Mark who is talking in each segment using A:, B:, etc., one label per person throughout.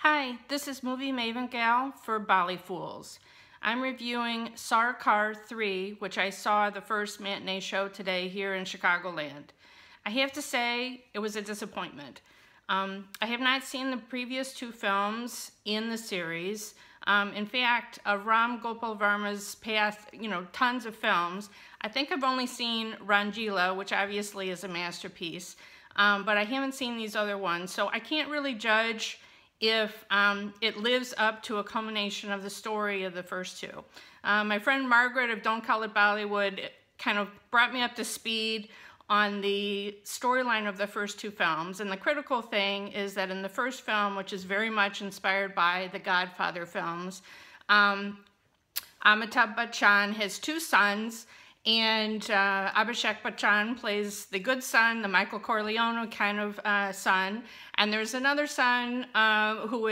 A: Hi, this is Movie Maven Gal for BollyFools. I'm reviewing Sarkar 3, which I saw the first matinee show today here in Chicagoland. I have to say, it was a disappointment. I have not seen the previous two films in the series. In fact, of Ram Gopal Varma's past, tons of films, I think I've only seen Rangeela, which obviously is a masterpiece, but I haven't seen these other ones, so I can't really judge if it lives up to a culmination of the story of the first two. My friend Margaret of Don't Call It Bollywood kind of brought me up to speed on the storyline of the first two films, and the critical thing is that in the first film, which is very much inspired by the Godfather films, Amitabh Bachchan has two sons, and Abhishek Bachchan plays the good son, the Michael Corleone kind of son, and there's another son who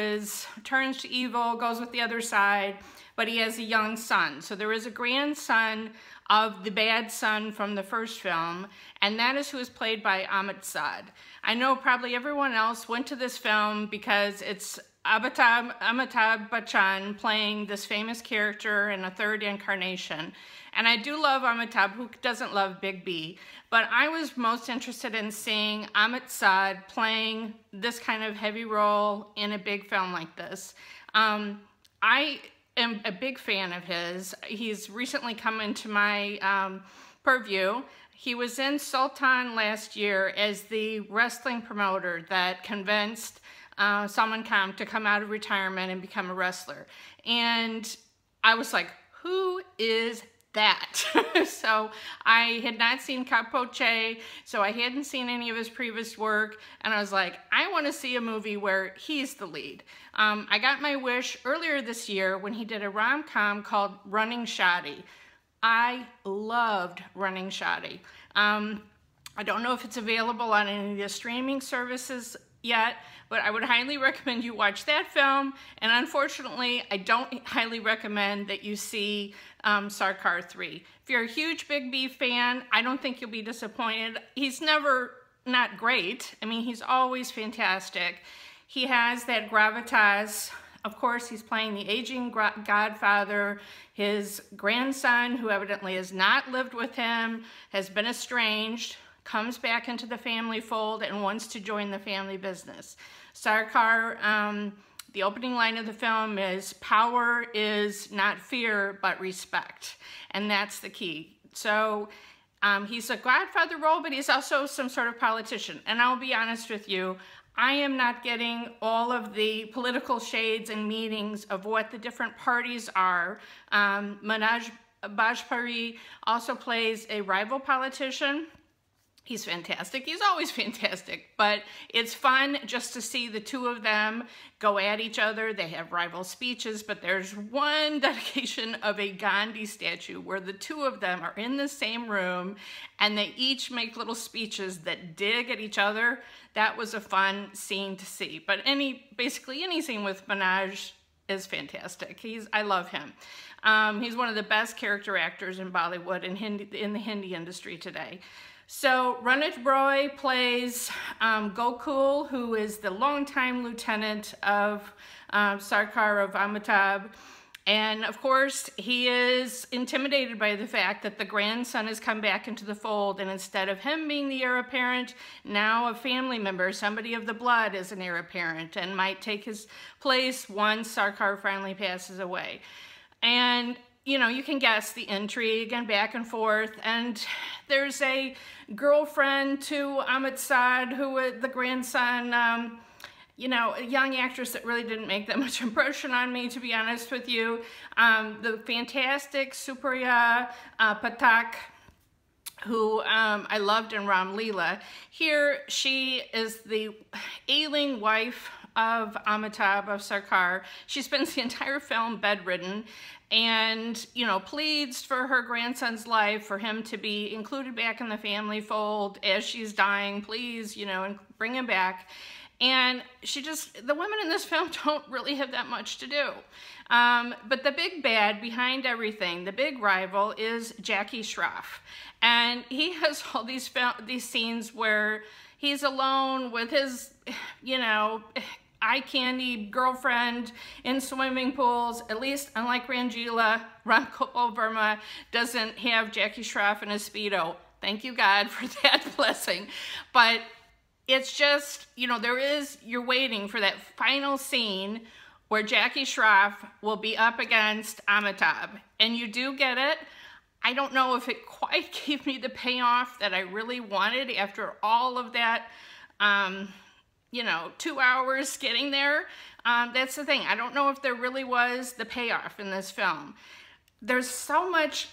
A: turns to evil, goes with the other side, but he has a young son. So there is a grandson of the bad son from the first film, and that is who is played by Amit Saad. I know probably everyone else went to this film because it's Amitabh Bachchan playing this famous character in a third incarnation. And I do love Amitabh, who doesn't love Big B, but I was most interested in seeing Amit Saad playing this kind of heavy role in a big film like this. I am a big fan of his. He's recently come into my purview. He was in Sultan last year as the wrestling promoter that convinced Salman Khan to come out of retirement and become a wrestler. And I was like, who is that? So I had not seen Capoche, so I hadn't seen any of his previous work, and I was like, I want to see a movie where he's the lead. I got my wish earlier this year when he did a rom-com called Running Shoddy. I loved Running Shoddy. I don't know if it's available on any of the streaming services yet, but I would highly recommend you watch that film, and unfortunately, I don't highly recommend that you see Sarkar 3. If you're a huge Big B fan, I don't think you'll be disappointed. He's never not great. I mean, he's always fantastic. He has that gravitas. Of course, he's playing the aging godfather. His grandson, who evidently has not lived with him, has been estranged, comes back into the family fold and wants to join the family business. Sarkar, the opening line of the film is, power is not fear, but respect. And that's the key. So he's a godfather role, but he's also some sort of politician. And I'll be honest with you, I am not getting all of the political shades and meanings of what the different parties are. Manoj Bajpayee also plays a rival politician. He's fantastic. He's always fantastic, but it's fun just to see the two of them go at each other. They have rival speeches, but there's one dedication of a Gandhi statue where the two of them are in the same room and they each make little speeches that dig at each other. That was a fun scene to see, but basically any scene with Manoj is fantastic. I love him. He's one of the best character actors in Bollywood and in the Hindi industry today. So Ranjit Roy plays Gokul, who is the longtime lieutenant of Sarkar of Amitabh. And of course, he is intimidated by the fact that the grandson has come back into the fold, and instead of him being the heir apparent, now a family member, somebody of the blood, is an heir apparent and might take his place once Sarkar finally passes away. And you can guess the intrigue and back and forth, and there's a girlfriend to Amit Saad, who the grandson, a young actress that really didn't make that much impression on me, to be honest with you. The fantastic Supriya Patak, who I loved in Ram Leela. Here, she is the ailing wife of Amitabh, of Sarkar. She spends the entire film bedridden and, pleads for her grandson's life, for him to be included back in the family fold as she's dying, please, and bring him back. And the women in this film don't really have that much to do. But the big bad behind everything, the big rival, is Jackie Shroff. And he has all these scenes where he's alone with his, eye candy girlfriend in swimming pools. At least, unlike Rangeela, Ram Gopal Verma doesn't have Jackie Shroff in a Speedo. Thank you, God, for that blessing. But it's just, you know, you're waiting for that final scene where Jackie Shroff will be up against Amitabh. And you do get it. I don't know if it quite gave me the payoff that I really wanted after all of that, you know, 2 hours getting there. That's the thing. I don't know if there really was the payoff in this film. There's so much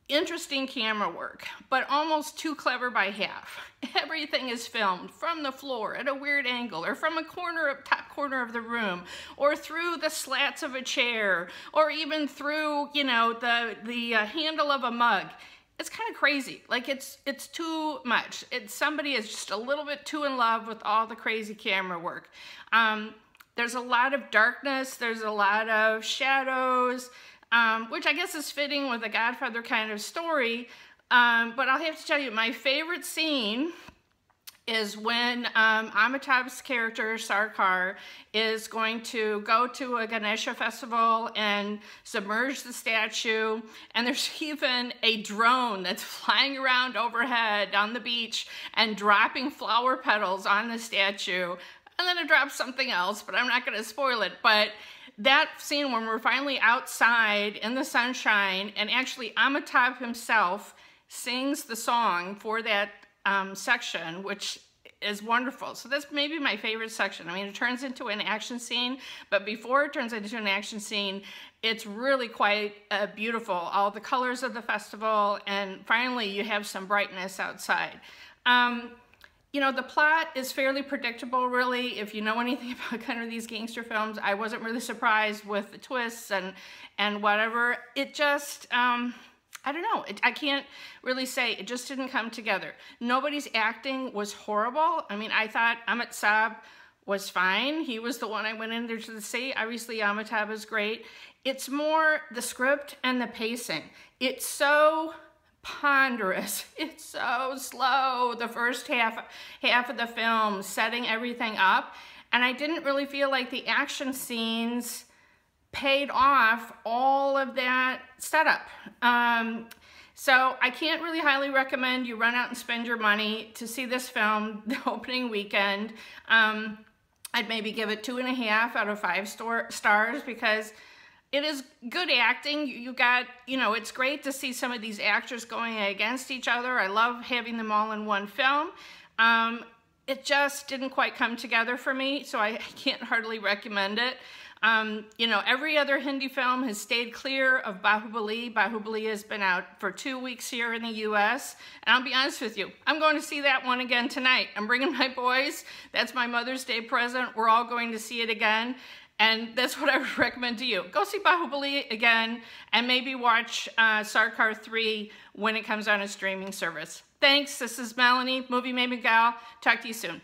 A: interesting camera work, but almost too clever by half. Everything is filmed from the floor at a weird angle, or from a top corner of the room, or through the slats of a chair, or even through, you know, the handle of a mug. It's kind of crazy. Like, it's too much. Somebody is just a little bit too in love with all the crazy camera work. There's a lot of darkness. There's a lot of shadows. Which I guess is fitting with a Godfather kind of story. But I'll have to tell you, my favorite scene is when Amitabh's character, Sarkar, is going to go to a Ganesha festival and submerge the statue. And there's even a drone that's flying around overhead on the beach and dropping flower petals on the statue. And then it drops something else, but I'm not going to spoil it. But that scene when we're finally outside in the sunshine, and actually Amitabh himself sings the song for that section, which is wonderful. So that's maybe my favorite section. I mean, it turns into an action scene, but before it turns into an action scene, it's really quite beautiful. All the colors of the festival, and finally you have some brightness outside. You know, the plot is fairly predictable, really. If you know anything about kind of these gangster films, I wasn't really surprised with the twists and whatever. It just, I don't know. I can't really say. It just didn't come together. Nobody's acting was horrible. I mean, I thought Amitabh was fine. He was the one I went in there to see. Obviously, Amitabh is great. It's more the script and the pacing. It's so ponderous. It's so slow, the first half of the film, setting everything up, and I didn't really feel like the action scenes paid off all of that setup. So I can't really highly recommend you run out and spend your money to see this film the opening weekend. I'd maybe give it 2.5 out of 5 stars, because it is good acting. You got, you know, it's great to see some of these actors going against each other. I love having them all in one film. It just didn't quite come together for me, so I can't hardly recommend it. You know, every other Hindi film has stayed clear of Bahubali. Bahubali has been out for 2 weeks here in the US, and I'll be honest with you, I'm going to see that one again tonight. I'm bringing my boys. That's my Mother's Day present. We're all going to see it again. And that's what I would recommend to you. Go see Bahubali again, and maybe watch Sarkar 3 when it comes on a streaming service. Thanks. This is Melanie, Movie Maybe Gal. Talk to you soon.